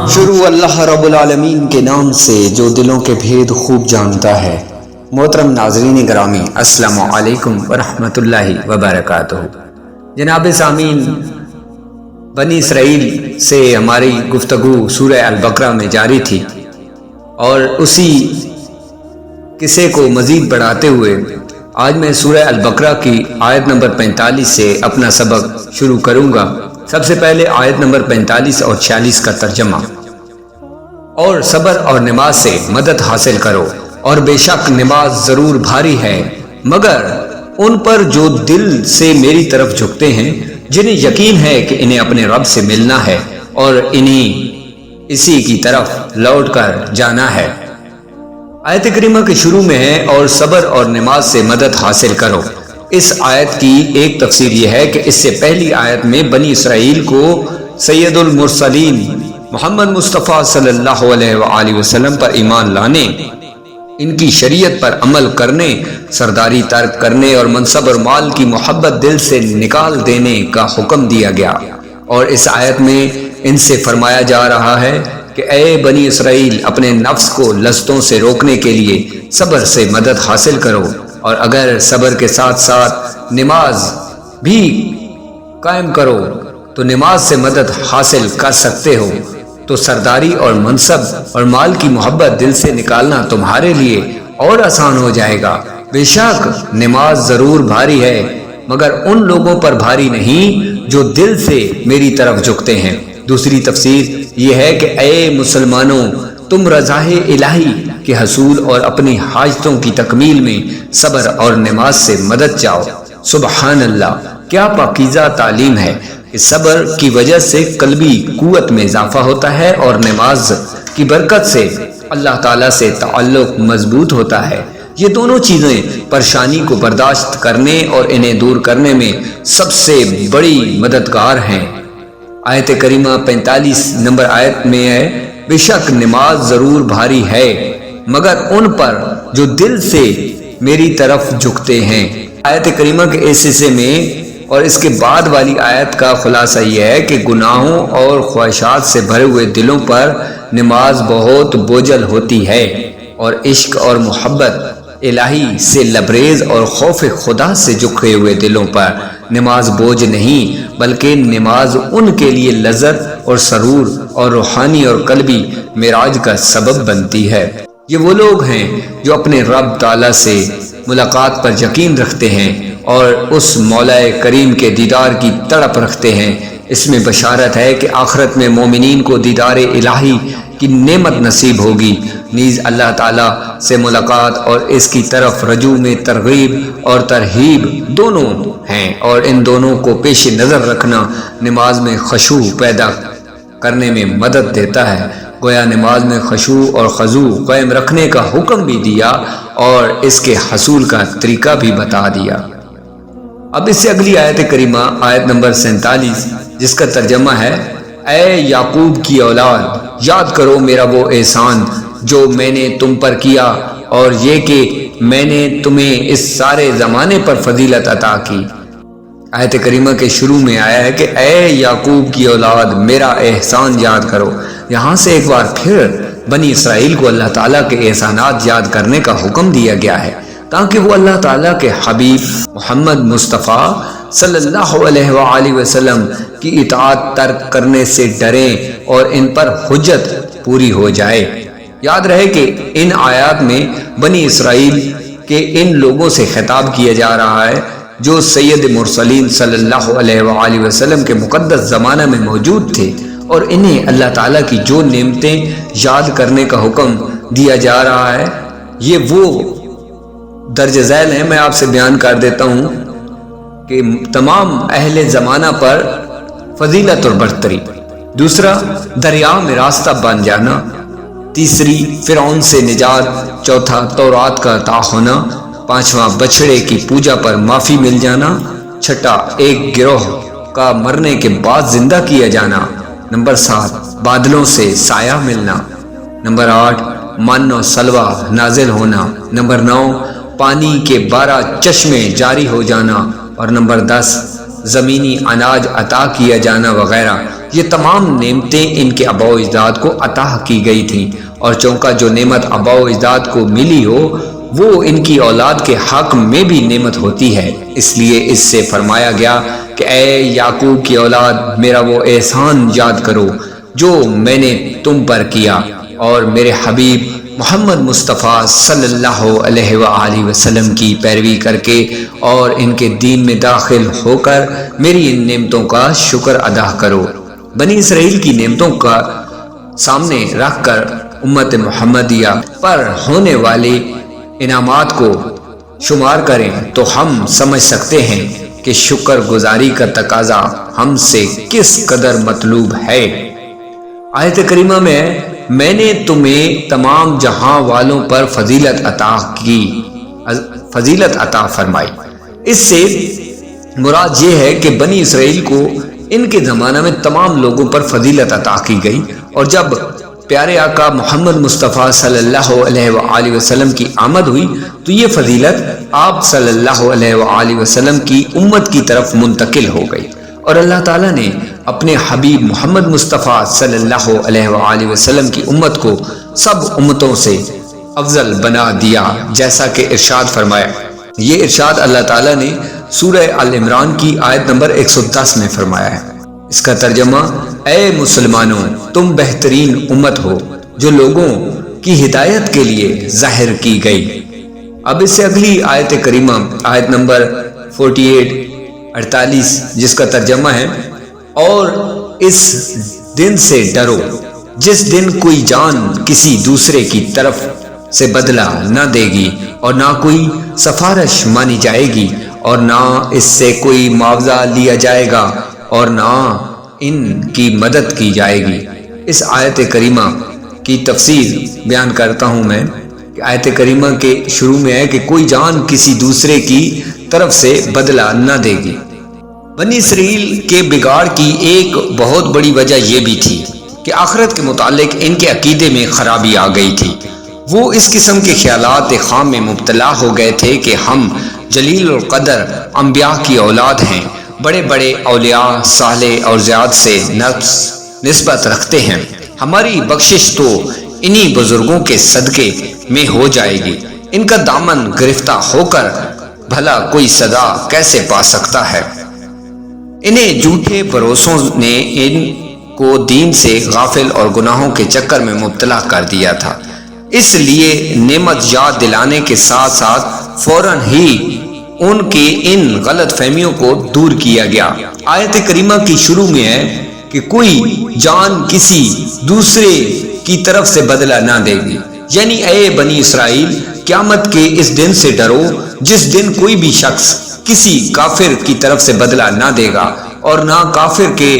شروع اللہ رب العالمین کے نام سے جو دلوں کے بھید خوب جانتا ہے۔ محترم ناظرین گرامی، السلام علیکم ورحمۃ اللہ وبرکاتہ۔ جناب سامعین، بنی اسرائیل سے ہماری گفتگو سورہ البقرہ میں جاری تھی، اور اسی قصے کو مزید بڑھاتے ہوئے آج میں سورہ البقرہ کی آیت نمبر 45 سے اپنا سبق شروع کروں گا۔ سب سے پہلے آیت نمبر 45 اور 46 کا ترجمہ۔ اور صبر اور نماز سے مدد حاصل کرو، اور بے شک نماز ضرور بھاری ہے، مگر ان پر جو دل سے میری طرف جھکتے ہیں، جنہیں یقین ہے کہ انہیں اپنے رب سے ملنا ہے اور انہیں اسی کی طرف لوٹ کر جانا ہے۔ آیت کریمہ کے شروع میں ہے اور صبر اور نماز سے مدد حاصل کرو۔ اس آیت کی ایک تفسیر یہ ہے کہ اس سے پہلی آیت میں بنی اسرائیل کو سید المرسلین محمد مصطفیٰ صلی اللہ علیہ وآلہ وسلم پر ایمان لانے، ان کی شریعت پر عمل کرنے، سرداری ترک کرنے اور منصب اور مال کی محبت دل سے نکال دینے کا حکم دیا گیا۔ اور اس آیت میں ان سے فرمایا جا رہا ہے کہ اے بنی اسرائیل، اپنے نفس کو لذتوں سے روکنے کے لیے صبر سے مدد حاصل کرو، اور اگر صبر کے ساتھ ساتھ نماز بھی قائم کرو تو نماز سے مدد حاصل کر سکتے ہو، تو سرداری اور منصب اور مال کی محبت دل سے نکالنا تمہارے لیے اور آسان ہو جائے گا۔ بے شک نماز ضرور بھاری ہے، مگر ان لوگوں پر بھاری نہیں جو دل سے میری طرف جھکتے ہیں۔ دوسری تفسیر یہ ہے کہ اے مسلمانوں، تم رضا الہی کے حصول اور اپنی حاجتوں کی تکمیل میں صبر اور نماز سے مدد چاہو۔ سبحان اللہ، کیا پاکیزہ تعلیم ہے کہ صبر کی وجہ سے قلبی قوت میں اضافہ ہوتا ہے، اور نماز کی برکت سے اللہ تعالیٰ سے تعلق مضبوط ہوتا ہے۔ یہ دونوں چیزیں پریشانی کو برداشت کرنے اور انہیں دور کرنے میں سب سے بڑی مددگار ہیں۔ آیت کریمہ 45 نمبر آیت میں ہے، بے شک نماز ضرور بھاری ہے، مگر ان پر جو دل سے میری طرف جھکتے ہیں۔ آیت کریمہ کے اس حصے میں اور اس کے بعد والی آیت کا خلاصہ یہ ہے کہ گناہوں اور خواہشات سے بھرے ہوئے دلوں پر نماز بہت بوجھل ہوتی ہے، اور عشق اور محبت الہی سے لبریز اور خوف خدا سے جھکے ہوئے دلوں پر نماز بوجھ نہیں، بلکہ نماز ان کے لیے لذت اور سرور اور روحانی اور قلبی معراج کا سبب بنتی ہے۔ یہ وہ لوگ ہیں جو اپنے رب تعالیٰ سے ملاقات پر یقین رکھتے ہیں اور اس مولا کریم کے دیدار کی تڑپ رکھتے ہیں۔ اس میں بشارت ہے کہ آخرت میں مومنین کو دیدار الہی کی نعمت نصیب ہوگی، نیز اللہ تعالیٰ سے ملاقات اور اس کی طرف رجوع میں ترغیب اور ترہیب دونوں ہیں، اور ان دونوں کو پیش نظر رکھنا نماز میں خشوع پیدا کرنے میں مدد دیتا ہے۔ گویا نماز میں خشوع اور خضوع قائم رکھنے کا حکم بھی دیا اور اس کے حصول کا طریقہ بھی بتا دیا۔ اب اس سے اگلی آیت کریمہ آیت نمبر 47، جس کا ترجمہ ہے، اے یعقوب کی اولاد، یاد کرو میرا وہ احسان جو میں نے تم پر کیا، اور یہ کہ میں نے تمہیں اس سارے زمانے پر فضیلت عطا کی۔ آیت کریمہ کے شروع میں آیا ہے کہ اے یعقوب کی اولاد، میرا احسان یاد کرو۔ یہاں سے ایک بار پھر بنی اسرائیل کو اللہ تعالیٰ کے احسانات یاد کرنے کا حکم دیا گیا ہے، تاکہ وہ اللہ تعالیٰ کے حبیب محمد مصطفیٰ صلی اللہ علیہ وآلہ وسلم کی اطاعت ترک کرنے سے ڈریں اور ان پر حجت پوری ہو جائے۔ یاد رہے کہ ان آیات میں بنی اسرائیل کے ان لوگوں سے خطاب کیا جا رہا ہے جو سید مرسلین صلی اللہ علیہ وآلہ وسلم کے مقدس زمانہ میں موجود تھے، اور انہیں اللہ تعالیٰ کی جو نعمتیں یاد کرنے کا حکم دیا جا رہا ہے، یہ وہ درج ذیل ہیں۔ میں آپ سے بیان کر دیتا ہوں کہ تمام اہل زمانہ پر فضیلت اور برتری۔ دوسرا، دریا میں راستہ بن جانا۔ تیسری، فرعون سے نجات۔ چوتھا، تورات کا عطا ہونا۔ پانچواں، بچھڑے کی پوجا پر معافی مل جانا۔ چھٹا، ایک گروہ کا مرنے کے بعد زندہ کیا جانا۔ نمبر 7، بادلوں سے سایہ ملنا۔ نمبر 8، من و سلوہ نازل ہونا۔ نمبر 9، پانی کے 12 چشمے جاری ہو جانا۔ اور نمبر 10، زمینی اناج عطا کیا جانا وغیرہ، یہ تمام نعمتیں ان کے آباء و اجداد کو عطا کی گئی تھیں، اور چونکہ جو نعمت آباء و اجداد کو ملی ہو وہ ان کی اولاد کے حق میں بھی نعمت ہوتی ہے۔ اس لیے اس سے فرمایا گیا کہ اے یعقوب کی اولاد، میرا وہ احسان یاد کرو جو میں نے تم پر کیا، اور میرے حبیب محمد مصطفیٰ صلی اللہ علیہ وآلہ وسلم کی پیروی کر کے اور ان کے دین میں داخل ہو کر میری ان نعمتوں کا شکر ادا کرو۔ بنی اسرائیل کی نعمتوں کا سامنے رکھ کر امت محمدیہ پر ہونے والے انعامات کو شمار کریں تو ہم سمجھ سکتے ہیں کہ شکر گزاری کا تقاضا ہم سے کس قدر مطلوب ہے۔ آیت کریمہ میں نے تمہیں تمام جہاں والوں پر فضیلت عطا فرمائی۔ اس سے مراد یہ ہے کہ بنی اسرائیل کو ان کے زمانہ میں تمام لوگوں پر فضیلت عطا کی گئی، اور جب پیارے آقا محمد مصطفیٰ صلی اللہ علیہ وآلہ وسلم کی آمد ہوئی تو یہ فضیلت آپ صلی اللہ علیہ وآلہ وسلم کی امت کی طرف منتقل ہو گئی، اور اللہ تعالیٰ نے اپنے حبیب محمد مصطفیٰ صلی اللہ علیہ وآلہ وسلم کی امت کو سب امتوں سے افضل بنا دیا، جیسا کہ ارشاد فرمایا۔ یہ ارشاد اللہ تعالیٰ نے سورہ آل عمران کی آیت نمبر 110 میں فرمایا ہے۔ اس کا ترجمہ، اے مسلمانوں، تم بہترین امت ہو جو لوگوں کی ہدایت کے لیے ظاہر کی گئی۔ اب اس سے اگلی آیت کریمہ آیت نمبر 48 جس کا ترجمہ ہے، اور اس دن سے ڈرو جس دن کوئی جان کسی دوسرے کی طرف سے بدلہ نہ دے گی، اور نہ کوئی سفارش مانی جائے گی، اور نہ اس سے کوئی معاوضہ لیا جائے گا، اور نہ ان کی مدد کی جائے گی۔ اس آیت کریمہ کی تفسیر بیان کرتا ہوں میں کہ آیت کریمہ کے شروع میں ہے کہ کوئی جان کسی دوسرے کی طرف سے بدلہ نہ دے گی۔ بنی اسرائیل کے بگاڑ کی ایک بہت بڑی وجہ یہ بھی تھی کہ آخرت کے متعلق ان کے عقیدے میں خرابی آ گئی تھی۔ وہ اس قسم کے خیالات خام میں مبتلا ہو گئے تھے کہ ہم جلیل القدر انبیاء کی اولاد ہیں، بڑے بڑے اولیاء صالح اور زیاد سے نسبت رکھتے ہیں، ہماری بخشش تو انہی بزرگوں کے صدقے میں ہو جائے گی، ان کا دامن گرفتہ ہو کر بھلا کوئی سزا کیسے پا سکتا ہے۔ انہیں جھوٹے بھروسوں نے ان کو دین سے غافل اور گناہوں کے چکر میں مبتلا کر دیا تھا، اس لیے نعمت یاد دلانے کے ساتھ ساتھ فوراً ہی ان کی ان غلط فہمیوں کو دور کیا گیا۔ آیت کریمہ کی شروع میں ہے کہ کوئی جان کسی دوسرے کی طرف سے بدلہ نہ دے گی، یعنی اے بنی اسرائیل، قیامت کے اس دن سے ڈرو جس دن کوئی بھی شخص کسی کافر کی طرف سے بدلہ نہ دے گا، اور نہ کافر کے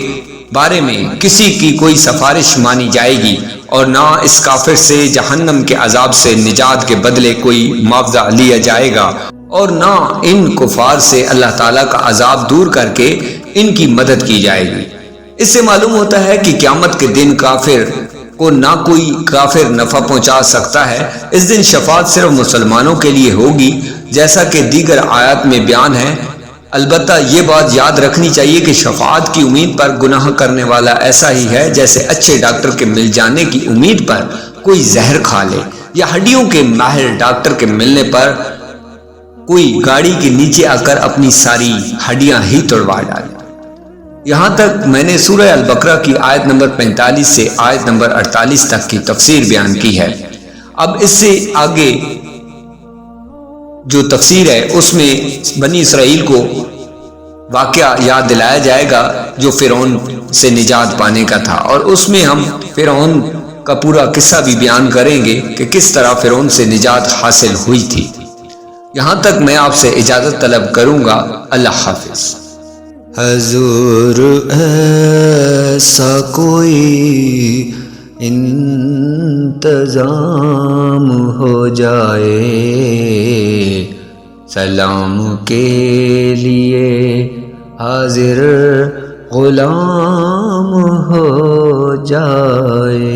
بارے میں کسی کی کوئی سفارش مانی جائے گی، اور نہ اس کافر سے جہنم کے عذاب سے نجات کے بدلے کوئی معاوضہ لیا جائے گا، اور نہ ان کفار سے اللہ تعالیٰ کا عذاب دور کر کے ان کی مدد کی جائے گی۔ اس سے معلوم ہوتا ہے کہ قیامت کے دن کافر کو نہ کوئی کافر نفع پہنچا سکتا ہے، اس دن شفاعت صرف مسلمانوں کے لیے ہوگی، جیسا کہ دیگر آیات میں بیان ہے۔ البتہ یہ بات یاد رکھنی چاہیے کہ شفاعت کی امید پر گناہ کرنے والا ایسا ہی ہے جیسے اچھے ڈاکٹر کے مل جانے کی امید پر کوئی زہر کھا لے، یا ہڈیوں کے ماہر ڈاکٹر کے ملنے پر کوئی گاڑی کے نیچے آ کر اپنی ساری ہڈیاں ہی توڑوا ڈالے۔ یہاں تک میں نے سورہ البقرہ کی آیت نمبر 45 سے آیت نمبر 48 تک کی تفسیر بیان کی ہے۔ اب اس سے آگے جو تفسیر ہے اس میں بنی اسرائیل کو واقعہ یاد دلایا جائے گا جو فرعون سے نجات پانے کا تھا، اور اس میں ہم فرعون کا پورا قصہ بھی بیان کریں گے کہ کس طرح فرعون سے نجات حاصل ہوئی تھی۔ یہاں تک میں آپ سے اجازت طلب کروں گا۔ اللہ حافظ۔ حضور ایسا کوئی انتظام ہو جائے، سلام کے لیے حاضر غلام ہو جائے۔